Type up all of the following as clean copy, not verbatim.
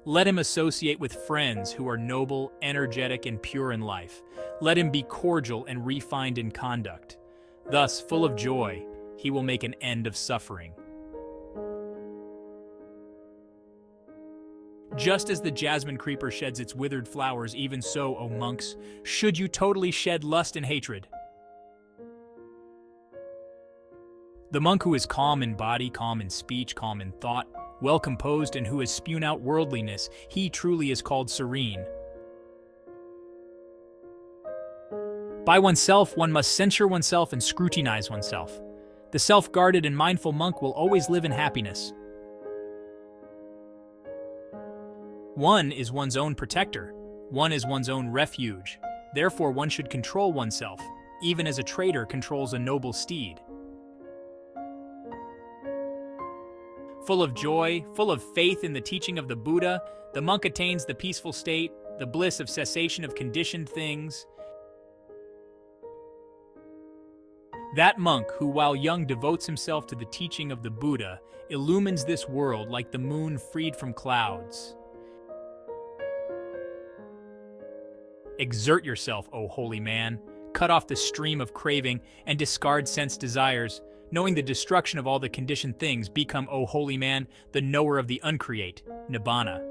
Let him associate with friends who are noble, energetic, and pure in life. Let him be cordial and refined in conduct. Thus, full of joy, he will make an end of suffering. Just as the jasmine creeper sheds its withered flowers, even so, O monks, should you totally shed lust and hatred. The monk who is calm in body, calm in speech, calm in thought, well composed, and who has spewed out worldliness, he truly is called serene. By oneself, one must censure oneself and scrutinize oneself. The self-guarded and mindful monk will always live in happiness. One is one's own protector. One is one's own refuge. Therefore, one should control oneself, even as a trader controls a noble steed. Full of joy, full of faith in the teaching of the Buddha, the monk attains the peaceful state, the bliss of cessation of conditioned things. That monk who, while young, devotes himself to the teaching of the Buddha, illumines this world like the moon freed from clouds. Exert yourself, O holy man. Cut off the stream of craving and discard sense desires. Knowing the destruction of all the conditioned things, become, O holy man, the knower of the uncreate, nibbana.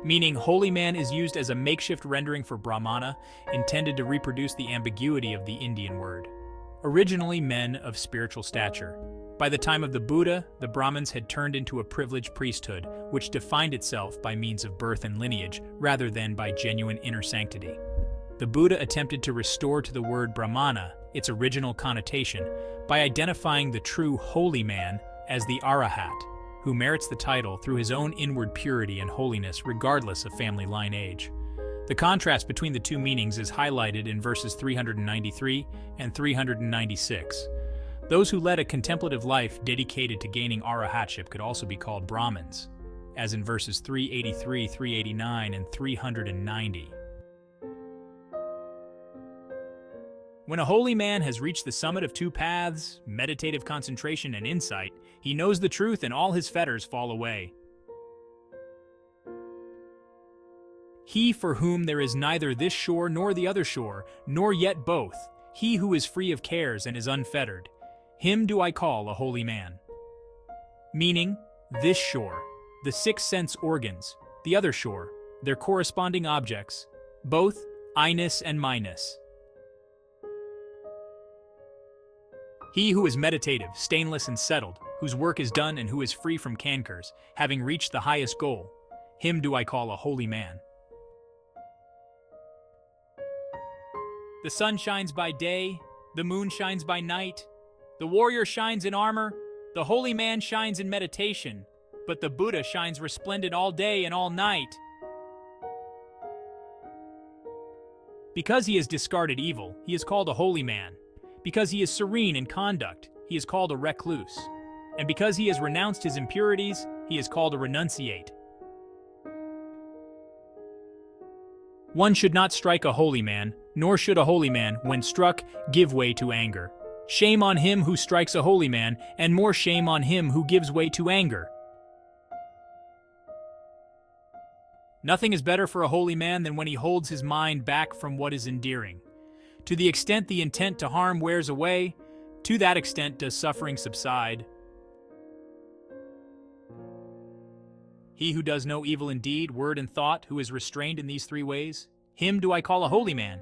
Meaning, holy man is used as a makeshift rendering for brahmana, intended to reproduce the ambiguity of the Indian word. Originally men of spiritual stature. By the time of the Buddha, the Brahmins had turned into a privileged priesthood, which defined itself by means of birth and lineage, rather than by genuine inner sanctity. The Buddha attempted to restore to the word brahmana its original connotation by identifying the true holy man as the arahat, who merits the title through his own inward purity and holiness regardless of family lineage. The contrast between the two meanings is highlighted in verses 393 and 396. Those who led a contemplative life dedicated to gaining arahatship could also be called Brahmins, as in verses 383, 389, and 390. When a holy man has reached the summit of two paths, meditative concentration and insight, he knows the truth and all his fetters fall away. He for whom there is neither this shore nor the other shore, nor yet both, he who is free of cares and is unfettered, him do I call a holy man. Meaning, this shore, the six sense organs, the other shore, their corresponding objects, both I-ness and my-ness. He who is meditative, stainless and settled, whose work is done and who is free from cankers, having reached the highest goal, him do I call a holy man. The sun shines by day, the moon shines by night, the warrior shines in armor, the holy man shines in meditation, but the Buddha shines resplendent all day and all night. Because he has discarded evil, he is called a holy man. Because he is serene in conduct, he is called a recluse. And because he has renounced his impurities, he is called a renunciate. One should not strike a holy man, nor should a holy man, when struck, give way to anger. Shame on him who strikes a holy man, and more shame on him who gives way to anger. Nothing is better for a holy man than when he holds his mind back from what is endearing. To the extent the intent to harm wears away, to that extent does suffering subside. He who does no evil in deed, word, and thought, who is restrained in these three ways, him do I call a holy man.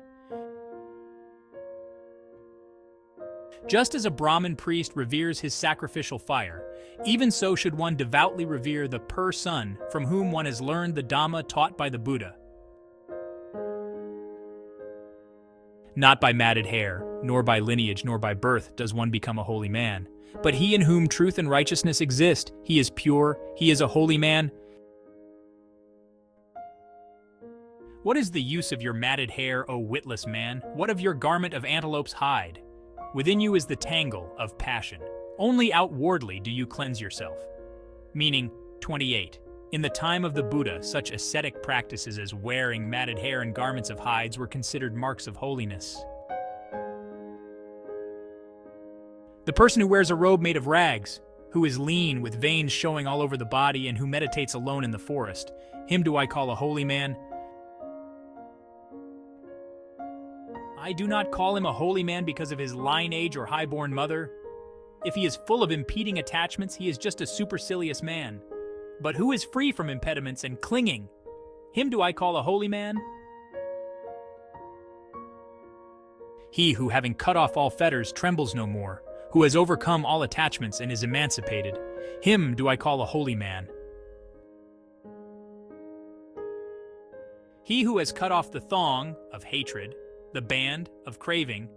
Just as a Brahmin priest reveres his sacrificial fire, even so should one devoutly revere the pure sun from whom one has learned the Dhamma taught by the Buddha. Not by matted hair, nor by lineage, nor by birth does one become a holy man. But he in whom truth and righteousness exist, he is pure, he is a holy man. What is the use of your matted hair, O witless man? What of your garment of antelope's hide? Within you is the tangle of passion. Only outwardly do you cleanse yourself. Meaning, 28. In the time of the Buddha, such ascetic practices as wearing matted hair and garments of hides were considered marks of holiness. The person who wears a robe made of rags, who is lean with veins showing all over the body and who meditates alone in the forest. Him do I call a holy man. I do not call him a holy man because of his lineage or high-born mother. If he is full of impeding attachments, he is just a supercilious man. But who is free from impediments and clinging? Him do I call a holy man. He who, having cut off all fetters, trembles no more, who has overcome all attachments and is emancipated. Him do I call a holy man. He who has cut off the thong of hatred, the band of craving,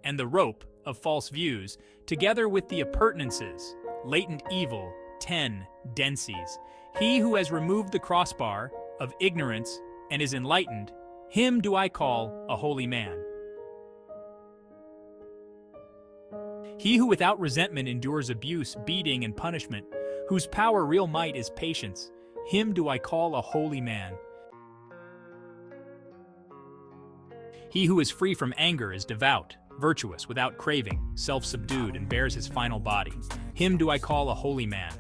and the rope of false views, together with the appurtenances, latent evil, 10 denses. He who has removed the crossbar of ignorance and is enlightened, him do I call a holy man. He who without resentment endures abuse, beating, and punishment, whose power real might is patience, him do I call a holy man. He who is free from anger is devout, virtuous, without craving, self-subdued, and bears his final body. Him do I call a holy man.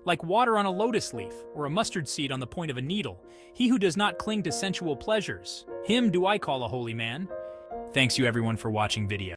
Like water on a lotus leaf, or a mustard seed on the point of a needle, he who does not cling to sensual pleasures, him do I call a holy man. Thanks you everyone for watching video.